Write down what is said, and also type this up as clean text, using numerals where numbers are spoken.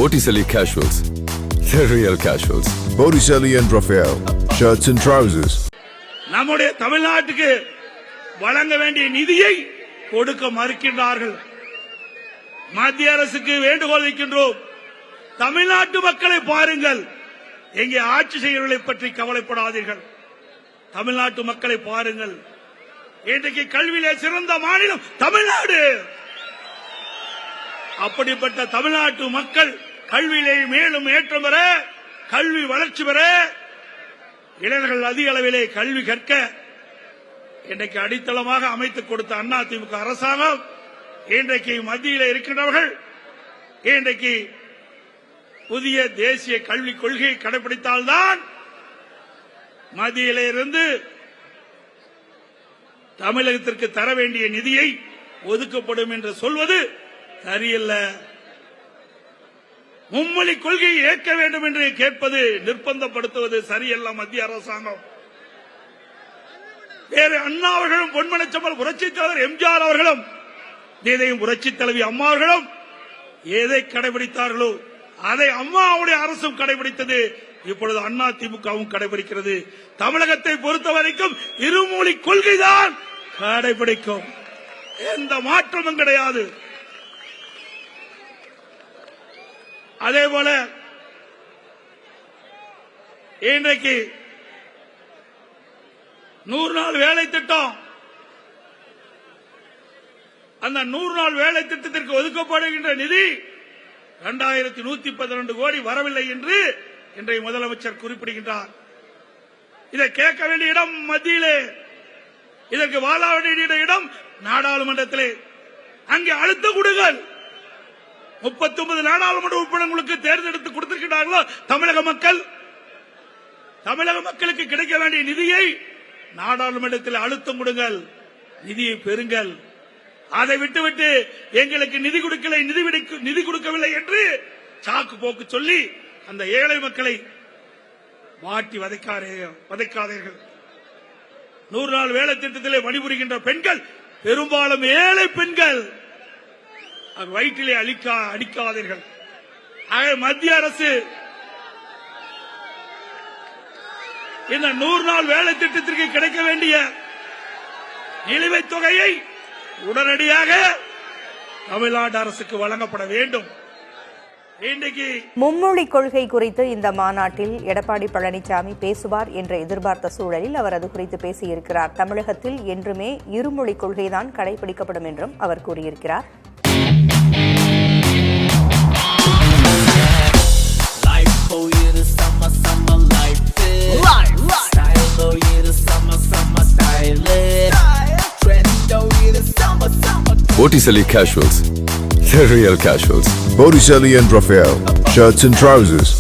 Botticelli Casuals, the real casuals. Botticelli and Raphael, shirts and trousers. நம்முடைய தமிழ்நாட்டுக்கு வழங்க வேண்டிய நிதியை கொடுக்க மறுக்கின்றார்கள். மத்திய அரசுக்கு வேண்டுகோள் வைக்கின்றோம். தமிழ்நாட்டு மக்களை பாருங்கள், எங்கே ஆட்சி செய்கிறவர்களை பற்றி கவலைப்படாதீர்கள். தமிழ்நாட்டு மக்களை பாருங்கள். இன்றைக்கு கல்வியிலே சிறந்த மாநிலம் தமிழ்நாடு. அப்படிப்பட்ட தமிழ்நாட்டு மக்கள் கல்வியிலே மேலும் ஏற்றம் பெற, கல்வி வளர்ச்சி பெற, இளைஞர்கள் அதிக அளவிலே கல்வி கற்க இன்றைக்கு அடித்தளமாக அமைத்துக் கொடுத்த அதிமுக அரசாங்கம் இன்றைக்கு மத்தியில் இருக்கின்றவர்கள் இன்றைக்கு புதிய தேசிய கல்விக் கொள்கையை கடைபிடித்தால்தான் மத்தியிலே இருந்து தமிழகத்திற்கு தர வேண்டிய நிதியை ஒதுக்கப்படும் என்று சொல்வது சரியல்ல. மும்மொழி கொள்கையை ஏற்க வேண்டும் என்று கேட்பது, நிர்பந்தப்படுத்துவது சரியல்ல. மத்திய அரசாங்கம் வேறு அண்ணா அவர்களும், பொன்மனச்செம்மல் புரட்சித் தலைவர் எம்ஜிஆர் அவர்களும், இதையும் புரட்சித் தலைவி அம்மா அவர்களும் எதை கடைபிடித்தார்களோ அதை அம்மாவுடைய அரசும் கடைபிடித்தது. இப்பொழுது அண்ணா திமுகவும் கடைபிடிக்கிறது. தமிழகத்தை பொறுத்தவரைக்கும் இருமொழி கொள்கைதான் கடைபிடிக்கும். எந்த மாற்றமும் கிடையாது. அதேபோல இன்றைக்கு 100 நாள் வேலை திட்டம், அந்த 100 நாள் வேலை திட்டத்திற்கு ஒதுக்கப்படுகின்ற நிதி 2112 கோடி வரவில்லை என்று இன்றைய முதலமைச்சர் குறிப்பிடுகின்றார். இதை கேட்க வேண்டிய இடம் மத்தியிலே, இதற்கு வாழ வேண்டிய இடம் நாடாளுமன்றத்திலே. அங்கே அழுத்த கொடுங்கள். 39 நாடாளுமன்ற உறுப்பினர்களுக்கு தேர்ந்தெடுத்து கொடுத்திருக்கிறார்களோ தமிழக மக்கள், தமிழக மக்களுக்கு கிடைக்க வேண்டிய நிதியை நாடாளுமன்றத்தில் அழுத்தம் கொடுங்கள், நிதியை பெறுங்கள். அதை விட்டுவிட்டு எங்களுக்கு நிதி கொடுக்கலை, நிதி கொடுக்கவில்லை என்று சாக்கு போக்கு சொல்லி அந்த ஏழை மக்களை மாட்டி வதைக்காதீர்கள். 100 நாள் வேலை திட்டத்திலே பணிபுரிகின்ற பெண்கள் பெரும்பாலும் ஏழை பெண்கள். வயிற்றிலே அடிக்காதீர்கள். மத்திய அரசு இந்த 100 நாள் வேலை திட்டத்திற்கு கிடைக்க வேண்டிய நிலுவைத் தொகையை உடனடியாக தமிழ்நாடு அரசுக்கு வழங்கப்பட வேண்டும். இன்றைக்கு மும்மொழி கொள்கை குறித்து இந்த மாநாட்டில் எடப்பாடி பழனிசாமி பேசுவார் என்ற எதிர்பார்த்த சூழலில் அவர் அது குறித்து பேசியிருக்கிறார். தமிழகத்தில் என்றுமே இருமொழி கொள்கைதான் கடைபிடிக்கப்படும் என்றும் அவர் கூறியிருக்கிறார். Botticelli Casuals, the real casuals. Botticelli and Raphael, shirts and trousers.